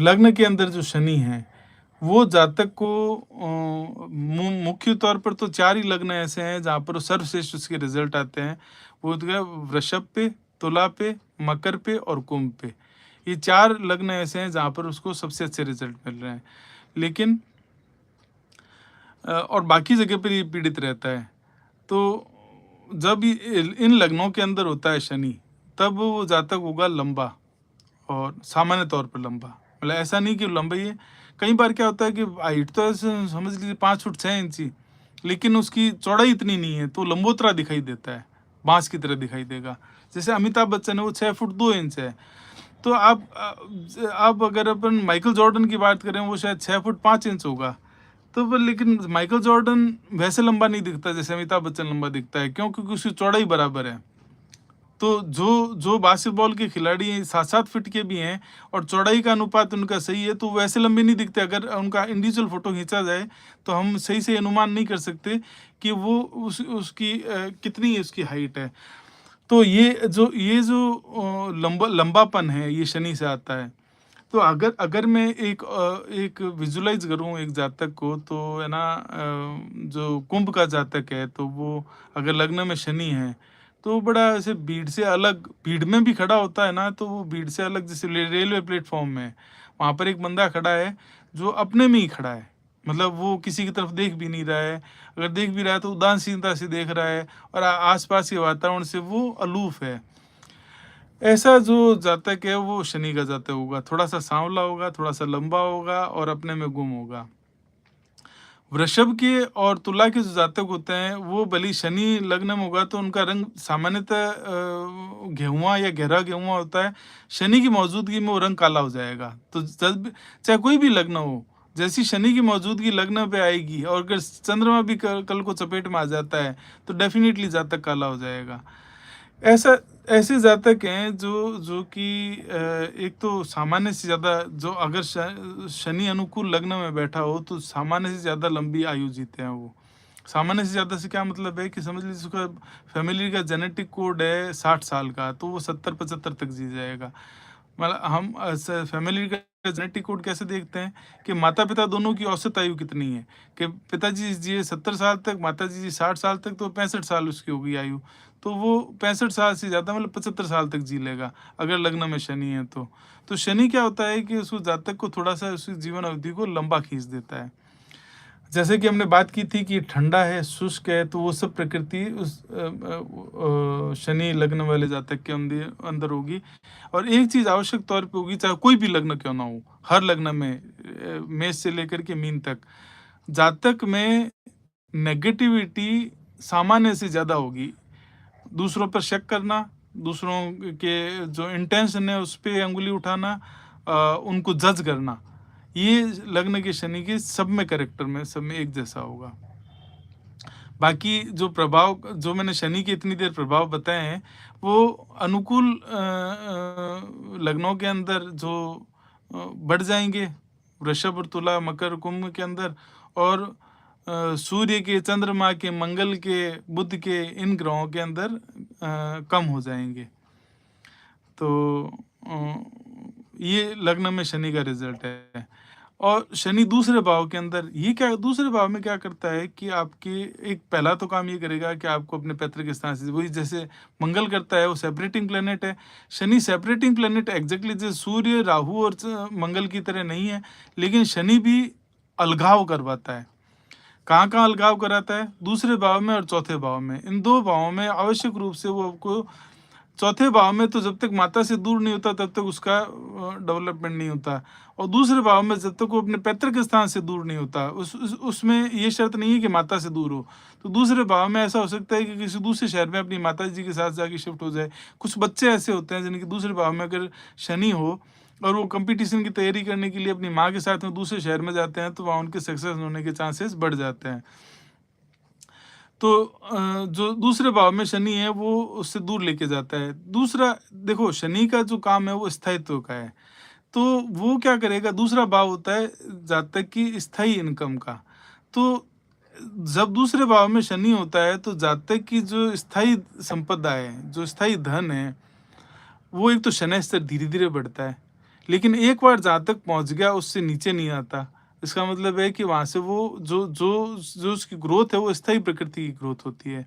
लग्न के अंदर जो शनि है, वो जातक को मुख्य तौर पर तो 4 ही लग्न ऐसे हैं जहाँ पर सर्वश्रेष्ठ उसके रिज़ल्ट आते हैं। वो तो क्या, वृषभ पे, तुला पे, मकर पे और कुंभ पे। ये 4 लग्न ऐसे हैं जहाँ पर उसको सबसे अच्छे रिज़ल्ट मिल रहे हैं। लेकिन और बाकी जगह पर ये पीड़ित रहता है। तो जब इन लग्नों के अंदर होता है शनि, तब वो जातक होगा लंबा, और सामान्य तौर पर लंबा। मतलब ऐसा नहीं कि लंबा ही है। कई बार क्या होता है कि हाइट तो ऐसे समझ लीजिए 5 फुट 6 इंची, लेकिन उसकी चौड़ाई इतनी नहीं है, तो लंबोतरा दिखाई देता है, बाँस की तरह दिखाई देगा। जैसे अमिताभ बच्चन है, वो 6 फुट 2 इंच है। तो आप अगर अपन माइकल जॉर्डन की बात करें, वो शायद 6 फुट 5 इंच होगा। तो वो, लेकिन माइकल जॉर्डन वैसे लंबा नहीं दिखता जैसे अमिताभ बच्चन लंबा दिखता है। क्यों? क्योंकि उसकी चौड़ाई बराबर है। तो जो जो बास्केटबॉल के खिलाड़ी हैं 7-7 फीट के भी हैं और चौड़ाई का अनुपात उनका सही है, तो वैसे लंबे नहीं दिखते। अगर उनका इंडिविजुअल फ़ोटो खींचा जाए, तो हम सही से अनुमान नहीं कर सकते कि वो उसकी कितनी उसकी हाइट है। तो ये जो लंबापन है, ये शनि से आता है। तो अगर अगर मैं एक विजुलाइज़ करूँ एक जातक को, तो है ना, जो कुंभ का जातक है, तो वो अगर लग्न में शनि है, तो बड़ा ऐसे भीड़ से अलग, भीड़ में भी खड़ा होता है ना, तो वो भीड़ से अलग, जैसे रेलवे प्लेटफ़ॉर्म में, वहाँ पर एक बंदा खड़ा है, जो अपने में ही खड़ा है। मतलब वो किसी की तरफ देख भी नहीं रहा है, अगर देख भी रहा है तो उदासीनता से देख रहा है, और आस-पास के वातावरण से वो अलूफ़ है। ऐसा जो जातक है, वो शनि का जातक होगा। थोड़ा-सा सांवला होगा, थोड़ा-सा लंबा होगा और अपने में गुम होगा। वृषभ के और तुला के जो जातक होते हैं, वो भले ही शनि लग्न में होगा तो उनका रंग सामान्यतः गेहुआ या गहरा गेहुआ होता है। शनि की मौजूदगी में वो रंग काला हो जाएगा। तो जब चाहे कोई भी लग्न हो, जैसी शनि की मौजूदगी लग्न पे आएगी, और अगर चंद्रमा भी कल को चपेट में आ जाता है, तो डेफ़िनिटली जातक काला हो जाएगा। ऐसा ऐसे जातक हैं जो जो कि एक तो सामान्य से ज़्यादा, जो अगर शनि अनुकूल लग्न में बैठा हो, तो सामान्य से ज़्यादा लंबी आयु जीते हैं वो। सामान्य से ज़्यादा से क्या मतलब है कि समझ लीजिए उसका फैमिली का जेनेटिक कोड है 60 साल का, तो वो 70-75 तक जी जाएगा। मतलब हम फैमिली का जेनेटिक कोड कैसे देखते हैं कि माता-पिता दोनों की औसत आयु कितनी है, कि पिताजी जिए 70 साल तक, माताजी जी 60 साल तक, तो 65 साल उसकी हो गई आयु। तो वो 65 साल से ज़्यादा, मतलब 75 साल तक जी लेगा, अगर लग्न में शनि है तो। तो शनि क्या होता है कि उस जातक को थोड़ा-सा उसकी जीवन अवधि को लंबा खींच देता है। जैसे कि हमने बात की थी कि ठंडा है, शुष्क है, तो वो सब प्रकृति उस शनि लग्न वाले जातक के अंदर होगी। और एक चीज़ आवश्यक तौर पे होगी, चाहे कोई भी लग्न क्यों ना हो, हर लग्न में, मेष से लेकर के मीन तक, जातक में नेगेटिविटी सामान्य से ज़्यादा होगी। दूसरों पर शक करना, दूसरों के जो इंटेंशन है उस पे उँगली उठाना, उनको जज करना, ये लग्न के शनि के सब में कैरेक्टर में, सब में एक जैसा होगा। बाकी जो प्रभाव, जो मैंने शनि के इतनी देर प्रभाव बताए हैं, वो अनुकूल लग्नों के अंदर जो बढ़ जाएँगे, वृषभ और तुला, मकर, कुंभ के अंदर, और सूर्य के, चंद्रमा के, मंगल के, बुध के, इन ग्रहों के अंदर कम हो जाएँगे। तो ये लग्न में शनि का रिज़ल्ट है। और शनि दूसरे भाव के अंदर, ये क्या दूसरे भाव में क्या करता है कि आपके एक पहला तो काम ये करेगा कि आपको अपने पैतृक स्थान से, वही जैसे मंगल करता है, वो सेपरेटिंग प्लेनेट है। शनि सेपरेटिंग प्लेनेट एग्जैक्टली जैसे सूर्य, राहु और मंगल की तरह नहीं है, लेकिन शनि भी अलगाव करवाता है। कहाँ-कहाँ अलगाव कराता है? दूसरे भाव में और चौथे भाव में। इन 2 भावों में आवश्यक रूप से वो आपको, चौथे भाव में तो जब तक माता से दूर नहीं होता तब तक उसका डेवलपमेंट नहीं होता, और दूसरे भाव में जब तक वो अपने पैतृक स्थान से दूर नहीं होता, उसमें ये शर्त नहीं है कि माता से दूर हो। तो दूसरे भाव में ऐसा हो सकता है कि किसी दूसरे शहर में अपनी माताजी के साथ जाके शिफ्ट हो जाए। कुछ बच्चे ऐसे होते हैं जिनके दूसरे भाव में अगर शनि हो, और वो कॉम्पिटिशन की तैयारी करने के लिए अपनी माँ के साथ में दूसरे शहर में जाते हैं, तो वहाँ उनके सक्सेस होने के चांसेस बढ़ जाते हैं। तो जो दूसरे भाव में शनि है, वो उससे दूर लेके जाता है। दूसरा, देखो शनि का जो काम है वो स्थायित्व का है। तो वो क्या करेगा, दूसरा भाव होता है जातक की स्थायी इनकम का। तो जब दूसरे भाव में शनि होता है, तो जातक की जो स्थायी संपदा है, जो स्थायी धन है, वो एक तो शनि स्तर धीरे-धीरे बढ़ता है। लेकिन एक बार जहाँ तक पहुँच गया उससे नीचे नहीं आता। इसका मतलब है कि वहाँ से वो जो जो जो उसकी ग्रोथ है वो स्थायी प्रकृति की ग्रोथ होती है।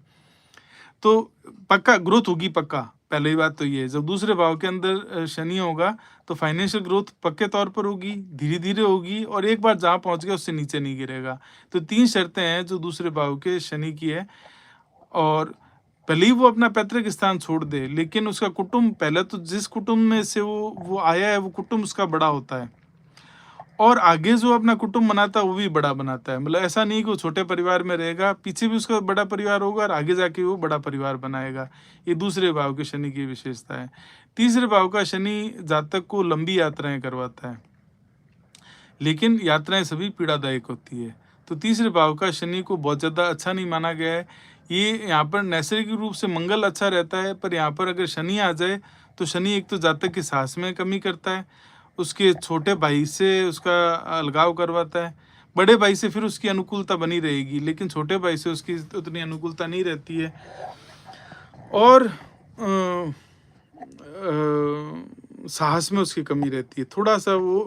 तो पक्का ग्रोथ होगी पक्का, पहली बात तो ये है। जब दूसरे भाव के अंदर शनि होगा तो फाइनेंशियल ग्रोथ पक्के तौर पर होगी, धीरे-धीरे होगी और एक बार जहाँ पहुँच गया उससे नीचे नहीं गिरेगा। तो 3 शर्तें हैं जो दूसरे भाव के शनि की है और भले ही वो अपना पैतृक स्थान छोड़ दे, लेकिन उसका कुटुंब पहले तो जिस कुटुंब में से वो आया है, वो कुटुंब उसका बड़ा होता है और आगे जो अपना कुटुंब बनाता है, वो भी बड़ा बनाता है। मतलब ऐसा नहीं कि वो छोटे परिवार में रहेगा, पीछे भी उसका बड़ा परिवार होगा और आगे जाके वो बड़ा परिवार बनाएगा। ये दूसरे भाव के शनि की विशेषता है। तीसरे भाव का शनि जातक को लंबी यात्राएँ करवाता है, लेकिन यात्राएँ सभी पीड़ादायक होती है। तो तीसरे भाव का शनि को बहुत ज़्यादा अच्छा नहीं माना गया है। ये यहाँ पर नैसर्गिक रूप से मंगल अच्छा रहता है, पर यहाँ पर अगर शनि आ जाए, तो शनि एक तो जातक की साहस में कमी करता है, उसके छोटे भाई से उसका अलगाव करवाता है। बड़े भाई से फिर उसकी अनुकूलता बनी रहेगी, लेकिन छोटे भाई से उसकी उतनी अनुकूलता नहीं रहती है। और साहस में उसकी कमी रहती है। थोड़ा-सा वो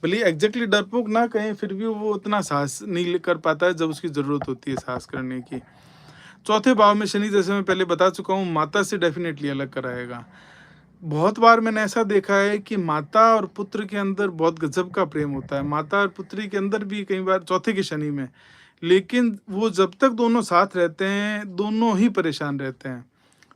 भले ही एग्ज़ैक्टली डरपोक ना कहें, फिर भी वो उतना साहस नहीं कर पाता है जब उसकी ज़रूरत होती है साहस करने की। चौथे भाव में शनि, जैसे मैं पहले बता चुका हूँ, माता से डेफ़िनेटली अलग कराएगा। बहुत बार मैंने ऐसा देखा है कि माता और पुत्र के अंदर बहुत गज़ब का प्रेम होता है। माता और पुत्री के अंदर भी कई बार चौथे के शनि में। लेकिन वो जब तक दोनों साथ रहते हैं, दोनों ही परेशान रहते हैं।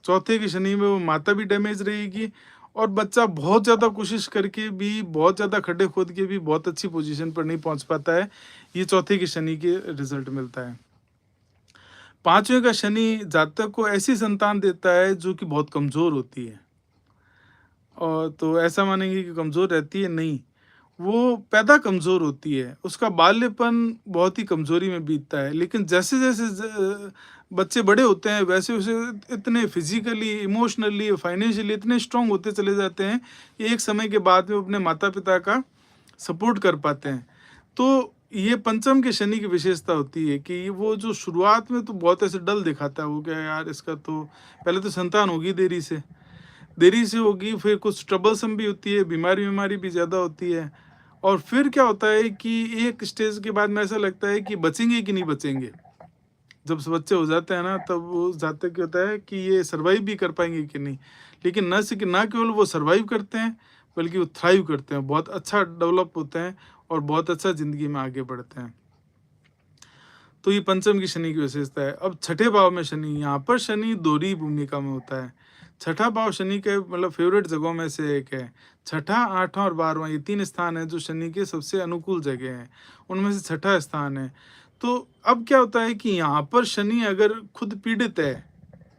चौथे की शनि में वो माता भी डैमेज रहेगी और बच्चा बहुत ज़्यादा कोशिश करके भी, बहुत ज़्यादा खड्डे खोद के भी बहुत अच्छी पोजीशन पर नहीं पहुंच पाता है। ये चौथे की शनि के रिजल्ट मिलता है। पांचवें का शनि जातक को ऐसी संतान देता है जो कि बहुत कमज़ोर होती है। और तो ऐसा मानेंगे कि कमज़ोर रहती है, नहीं। वो पैदा कमज़ोर होती है, उसका बाल्यपन बहुत ही कमज़ोरी में बीतता है, लेकिन जैसे-जैसे बच्चे बड़े होते हैं, वैसे-वैसे इतने फिज़िकली, इमोशनली, फाइनेंशियली इतने स्ट्रॉन्ग होते चले जाते हैं कि एक समय के बाद में अपने माता-पिता का सपोर्ट कर पाते हैं। तो ये पंचम के शनि की विशेषता होती है कि वो जो शुरुआत में तो बहुत ऐसे डल दिखाता है, वो क्या यार इसका तो पहले तो संतान होगी देरी से होगी, फिर कुछ ट्रबलसम भी होती है, बीमारी-विमारी भी ज़्यादा होती है। और फिर क्या होता है कि एक स्टेज के बाद में ऐसा लगता है कि बचेंगे कि नहीं बचेंगे। जब बच्चे हो जाते हैं ना, तब वो जातक क्या होता है कि ये सर्वाइव भी कर पाएँगे कि नहीं। लेकिन ना केवल वो सर्वाइव करते हैं, बल्कि वो थ्राइव करते हैं, बहुत अच्छा डेवलप होते हैं और बहुत अच्छा ज़िंदगी में आगे बढ़ते हैं। तो ये पंचम की शनि की विशेषता है। अब छठे भाव में शनि, यहाँ पर शनि दोहरी भूमिका में होता है। छठा भाव शनि के मतलब फेवरेट जगहों में से एक है। छठा, आठवां और 12वां, ये 3 स्थान हैं जो शनि के सबसे अनुकूल जगह हैं। उनमें से छठा स्थान है। तो अब क्या होता है कि यहाँ पर शनि अगर खुद पीड़ित है,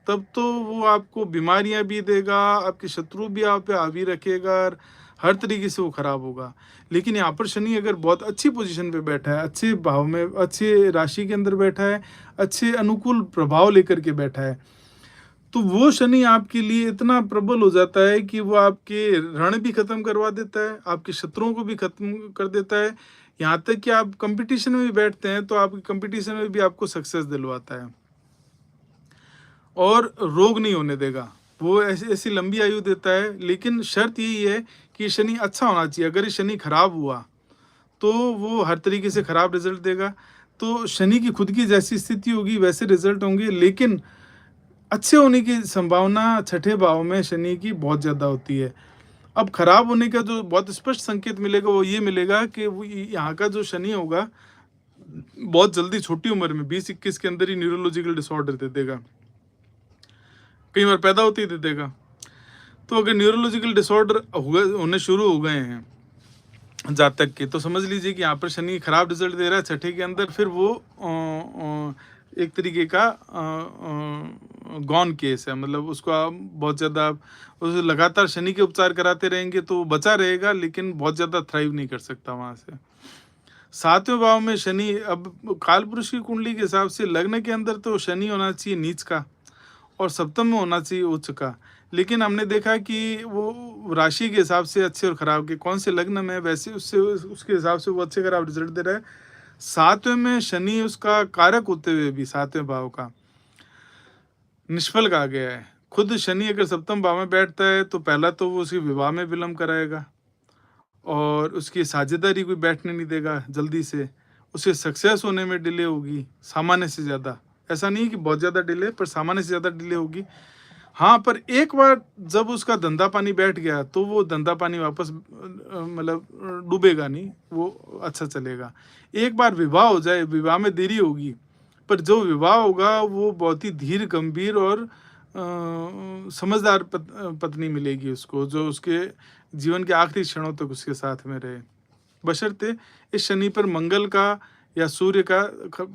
तब तो वो आपको बीमारियाँ भी देगा, आपके शत्रु भी आप पे हावी रखेगा और हर तरीके से वो खराब होगा। लेकिन यहाँ पर शनि अगर बहुत अच्छी पोज़ीशन पे बैठा है, अच्छे भाव में, अच्छे राशि के अंदर बैठा है, अच्छे अनुकूल प्रभाव लेकर के बैठा है, तो वो शनि आपके लिए इतना प्रबल हो जाता है कि वो आपके ऋण भी खत्म करवा देता है, आपके शत्रुओं को भी खत्म कर देता है। यहाँ तक कि आप कॉम्पिटिशन में भी बैठते हैं, तो आपकी कॉम्पिटिशन में भी आपको सक्सेस दिलवाता है और रोग नहीं होने देगा। वो ऐसी ऐसी लंबी आयु देता है, लेकिन शर्त यही है कि शनि अच्छा होना चाहिए। अगर ये शनि खराब हुआ, तो वो हर तरीके से खराब रिज़ल्ट देगा। तो शनि की खुद की जैसी स्थिति होगी, वैसे रिज़ल्ट होंगे, लेकिन अच्छे होने की संभावना छठे भाव में शनि की बहुत ज़्यादा होती है। अब खराब होने का जो बहुत स्पष्ट संकेत मिलेगा, वो ये मिलेगा कि वो यहाँ का जो शनि होगा, बहुत जल्दी छोटी उम्र में 20-21 के अंदर ही न्यूरोलॉजिकल डिसऑर्डर दे देगा। कई बार पैदा होते ही दे देगा। तो अगर न्यूरोलॉजिकल डिसऑर्डर होने शुरू हो गए हैं जातक के, तो समझ लीजिए कि यहाँ पर शनि खराब रिजल्ट दे रहा है छठे के अंदर, फिर वो एक तरीके का गॉन केस है। मतलब उसको आप बहुत ज़्यादा उस लगातार शनि के उपचार कराते रहेंगे तो वो बचा रहेगा, लेकिन बहुत ज़्यादा थ्राइव नहीं कर सकता वहाँ से। सातवें भाव में शनि, अब काल पुरुष की कुंडली के हिसाब से लग्न के अंदर तो शनि होना चाहिए नीच का और सप्तम में होना चाहिए उच्च का। लेकिन हमने देखा कि वो राशि के हिसाब से अच्छे और खराब के कौन से लग्न में, वैसे उससे उसके हिसाब से वो अच्छे खराब रिजल्ट दे रहा है। सातवें में शनि उसका कारक होते हुए भी सातवें भाव का निष्फल कहा गया है। खुद शनि अगर सप्तम भाव में बैठता है तो पहला तो वो उसके विवाह में विलम्ब कराएगा और उसकी साझेदारी कोई बैठने नहीं देगा जल्दी से, उसे सक्सेस होने में डिले होगी सामान्य से ज़्यादा। ऐसा नहीं है कि बहुत ज़्यादा डिले, पर सामान्य से ज़्यादा डिले होगी। हाँ, पर एक बार जब उसका धंधा पानी बैठ गया तो वो धंधा पानी वापस मतलब डूबेगा नहीं, वो अच्छा चलेगा। एक बार विवाह हो जाए, विवाह में देरी होगी, पर जो विवाह होगा वो बहुत ही धीर गंभीर और समझदार पत्नी मिलेगी उसको, जो उसके जीवन के आखिरी क्षणों तक उसके साथ में रहे। बशर्ते इस शनि पर मंगल का या सूर्य का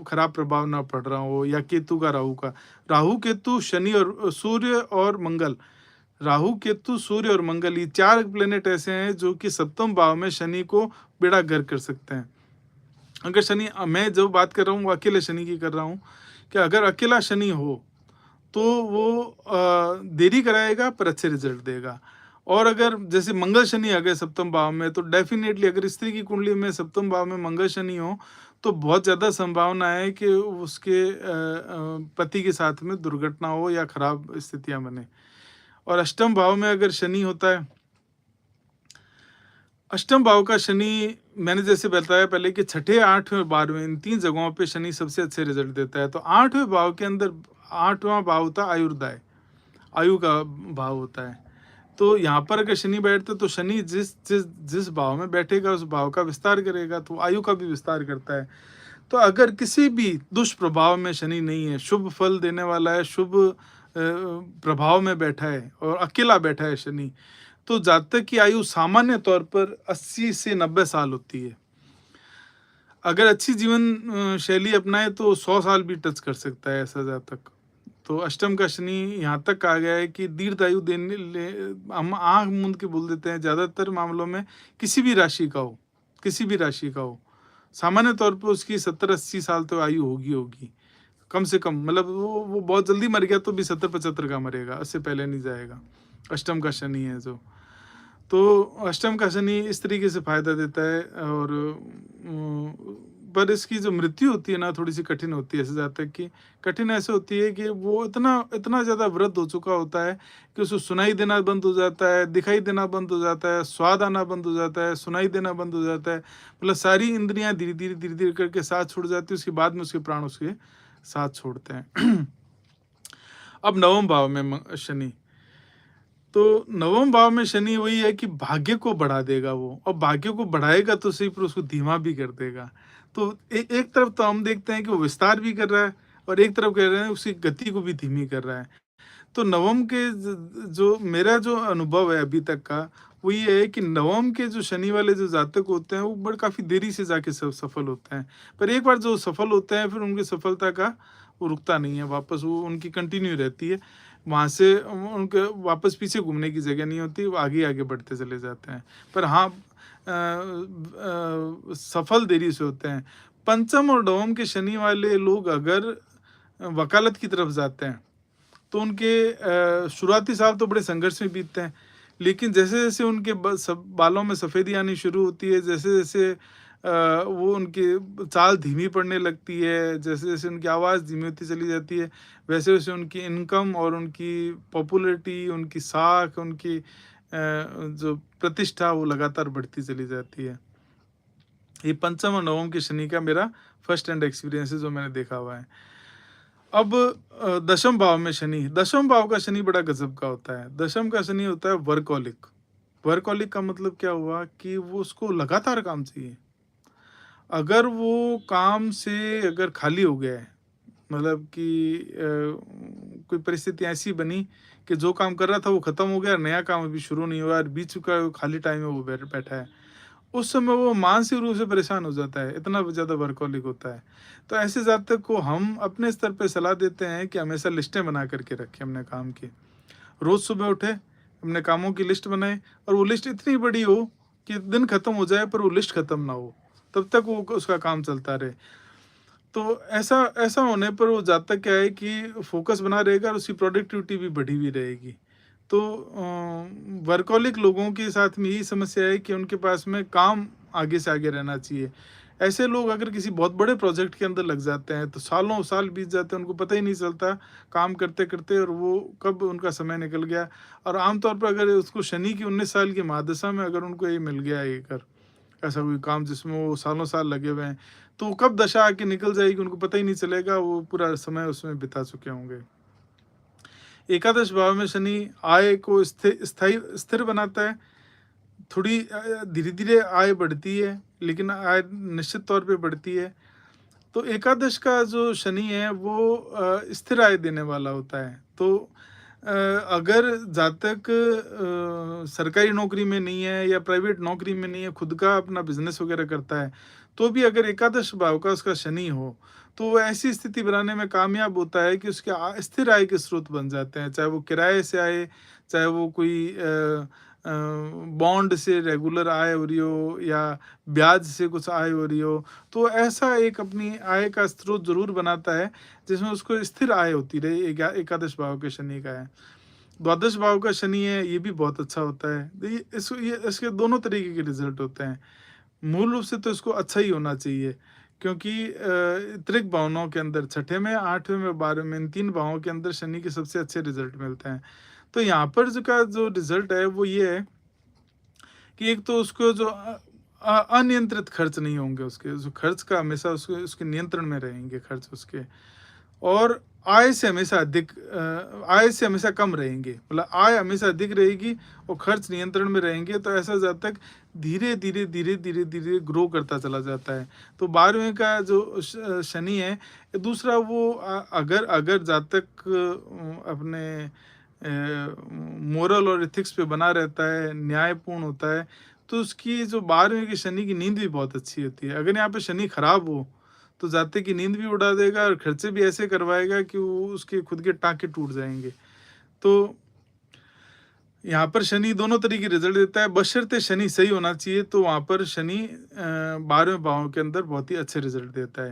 खराब प्रभाव ना पड़ रहा हो, या केतु का, राहु का। राहु, केतु, शनि और सूर्य और मंगल। राहु, केतु, सूर्य और मंगल, ये 4 प्लेनेट ऐसे हैं जो कि सप्तम भाव में शनि को बेड़ा गर्क कर सकते हैं। अगर शनि, मैं जो बात कर रहा हूँ वो अकेले शनि की कर रहा हूँ, कि अगर अकेला शनि हो तो वो देरी कराएगा पर अच्छे रिजल्ट देगा। और अगर जैसे मंगल शनि आ गए सप्तम भाव में, तो डेफिनेटली अगर स्त्री की कुंडली में सप्तम भाव में मंगल शनि हो तो बहुत ज़्यादा संभावना है कि उसके पति के साथ में दुर्घटना हो या खराब स्थितियां बने। और अष्टम भाव में अगर शनि होता है, अष्टम भाव का शनि, मैंने जैसे बताया पहले कि छठे, 8वें और 12वें, इन 3 जगहों पे शनि सबसे अच्छे रिजल्ट देता है। तो 8वें भाव के अंदर, 8वां भाव होता है आयुर्दाय, आयु का भाव होता है। तो यहाँ पर अगर शनि बैठते तो शनि जिस जिस जिस भाव में बैठेगा उस भाव का विस्तार करेगा, तो आयु का भी विस्तार करता है। तो अगर किसी भी दुष्प्रभाव में शनि नहीं है, शुभ फल देने वाला है, शुभ प्रभाव में बैठा है और अकेला बैठा है शनि, तो जातक की आयु सामान्य तौर पर 80 से 90 साल होती है। अगर अच्छी जीवन शैली अपनाए तो 100 साल भी टच कर सकता है ऐसा जातक। तो अष्टम का शनि यहाँ तक आ गया है कि दीर्घायु देने ले, हम आँख मूंद के बोल देते हैं ज़्यादातर मामलों में, किसी भी राशि का हो, किसी भी राशि का हो, सामान्य तौर पर उसकी 70-80 साल तो आयु होगी कम से कम। मतलब वो बहुत जल्दी मर गया तो भी 70-75 का मरेगा, उससे पहले नहीं जाएगा। अष्टम का शनि है जो, तो अष्टम का शनि इस तरीके से फायदा देता है। और पर इसकी जो मृत्यु होती है ना, थोड़ी सी कठिन होती है ऐसे जातक की। कठिन ऐसे होती है कि वो इतना इतना ज़्यादा वृद्ध हो चुका होता है कि उसको सुनाई देना बंद हो जाता है, दिखाई देना बंद हो जाता है, स्वाद आना बंद हो जाता है, सुनाई देना बंद हो जाता है। मतलब सारी इंद्रियां धीरे धीरे करके साथ छूट जाती है, उसके बाद में उसके प्राण उसके साथ छोड़ते हैं। अब नवम भाव में शनि, तो नवम भाव में शनि वही है कि भाग्य को बढ़ा देगा वो, और भाग्य को बढ़ाएगा तो सही पर उसको धीमा भी कर देगा। तो एक तरफ तो हम देखते हैं कि वो विस्तार भी कर रहा है, और एक तरफ कह रहे हैं उसकी गति को भी धीमी कर रहा है। तो नवम के जो मेरा जो अनुभव है अभी तक का, वो ये है कि नवम के जो शनि वाले जो जातक होते हैं वो बड़े काफ़ी देरी से जाके सफल होते हैं। पर एक बार जो सफल होते हैं फिर उनकी सफलता का वो रुकता नहीं है, वापस वो उनकी कंटिन्यू रहती है। वहाँ से उनके वापस पीछे घूमने की जगह नहीं होती, वो आगे आगे बढ़ते चले जाते हैं। पर हाँ, सफल देरी से होते हैं। पंचम और नवम के शनि वाले लोग अगर वकालत की तरफ जाते हैं तो उनके शुरुआती साल तो बड़े संघर्ष में बीतते हैं, लेकिन जैसे जैसे उनके बालों में सफ़ेदी आनी शुरू होती है, जैसे जैसे वो उनकी चाल धीमी पड़ने लगती है, जैसे जैसे उनकी आवाज़ धीमी होती चली जाती है, वैसे वैसे उनकी इनकम और उनकी पॉपुलैरिटी, उनकी साख, उनकी जो प्रतिष्ठा वो लगातार बढ़ती चली जाती है। ये पंचम और नवम के शनि का मेरा फर्स्ट हैंड एक्सपीरियंस है जो मैंने देखा हुआ है। अब दशम भाव में शनि, दशम भाव का शनि बड़ा गजब का होता है। दशम का शनि होता है वर्कहोलिक। वर्कहोलिक का मतलब क्या हुआ कि वो उसको लगातार काम चाहिए। अगर वो काम से अगर खाली हो गया है, मतलब कि कोई परिस्थिति ऐसी बनी कि जो काम कर रहा था वो खत्म हो गया, नया काम अभी शुरू नहीं हुआ और बीच का खाली टाइम में वो बैठा है, उस समय वो मानसिक रूप से परेशान हो जाता है, इतना ज़्यादा वर्कहोलिक होता है। तो ऐसे जातक को हम अपने स्तर पे सलाह देते हैं कि हमेशा लिस्टें बना करके रखें अपने काम की। रोज़ सुबह उठे, अपने कामों की लिस्ट बनाएं, और वो लिस्ट इतनी बड़ी हो कि दिन खत्म हो जाए पर वो लिस्ट खत्म ना हो, तब तक वो उसका काम चलता रहे। तो ऐसा ऐसा होने पर वो जातक क्या है कि फोकस बना रहेगा और उसकी प्रोडक्टिविटी भी बढ़ी हुई रहेगी। तो वर्कहोलिक लोगों के साथ में यही समस्या है कि उनके पास में काम आगे से आगे रहना चाहिए। ऐसे लोग अगर किसी बहुत बड़े प्रोजेक्ट के अंदर लग जाते हैं तो सालों साल बीत जाते हैं, उनको पता ही नहीं चलता काम करते करते और वो कब उनका समय निकल गया। और आमतौर पर अगर उसको शनि की 19 साल की महादशा में अगर उनको ये मिल गया ये कर, ऐसा कोई काम जिसमें वो सालों साल लगे हुए हैं, तो वो कब दशा आके निकल जाएगी उनको पता ही नहीं चलेगा, वो पूरा समय उसमें बिता चुके होंगे। एकादश भाव में शनि आय को स्थिर बनाता है। थोड़ी धीरे-धीरे आय बढ़ती है, लेकिन आय निश्चित तौर पे बढ़ती है। तो एकादश का जो शनि है वो स्थिर आय देने वाला होता है। तो अगर जातक सरकारी नौकरी में नहीं है या प्राइवेट नौकरी में नहीं है, खुद का अपना बिज़नेस वगैरह करता है, तो भी अगर एकादश भाव का उसका शनि हो, तो वो ऐसी स्थिति बनाने में कामयाब होता है कि उसके स्थिर आय के स्रोत बन जाते हैं। चाहे वो किराए से आए, चाहे वो कोई बॉन्ड से रेगुलर आय हो रही हो या ब्याज से कुछ आय हो रही हो, तो ऐसा एक अपनी आय का स्रोत ज़रूर बनाता है, जिसमें उसको स्थिर आय होती रहे। एकादश भाव के शनि का है। द्वादश भाव का शनि है, ये भी बहुत अच्छा होता है। तो ये इसके दोनों तरीके के रिज़ल्ट होते हैं। मूल रूप से तो इसको अच्छा ही होना चाहिए, क्योंकि त्रिक भावनाओं के अंदर छठे में, 8वें में, 12वें में, इन 3 भावों के अंदर शनि के सबसे अच्छे रिज़ल्ट मिलते हैं। तो यहाँ पर जो रिज़ल्ट है वो ये है कि एक तो उसको जो अनियंत्रित खर्च नहीं होंगे, उसके जो खर्च का हमेशा उसके उसके नियंत्रण में रहेंगे खर्च उसके, और आय से हमेशा कम रहेंगे, मतलब आय हमेशा अधिक रहेगी और खर्च नियंत्रण में रहेंगे। तो ऐसा जातक धीरे धीरे धीरे धीरे धीरे ग्रो करता चला जाता है। तो 12वें का जो शनि है, दूसरा वो अगर अगर जातक अपने मोरल और एथिक्स पे बना रहता है, न्यायपूर्ण होता है, तो उसकी जो 12वें की शनि की नींद भी बहुत अच्छी होती है। अगर यहाँ पे शनि खराब हो, तो जातक की नींद भी उड़ा देगा और खर्चे भी ऐसे करवाएगा कि वो उसके खुद के टाँके टूट जाएँगे। तो यहाँ पर शनि दोनों तरह की रिज़ल्ट देता है, बशर्ते शनि सही होना चाहिए, तो वहाँ पर शनि 12वें भाव के अंदर बहुत ही अच्छे रिज़ल्ट देता है।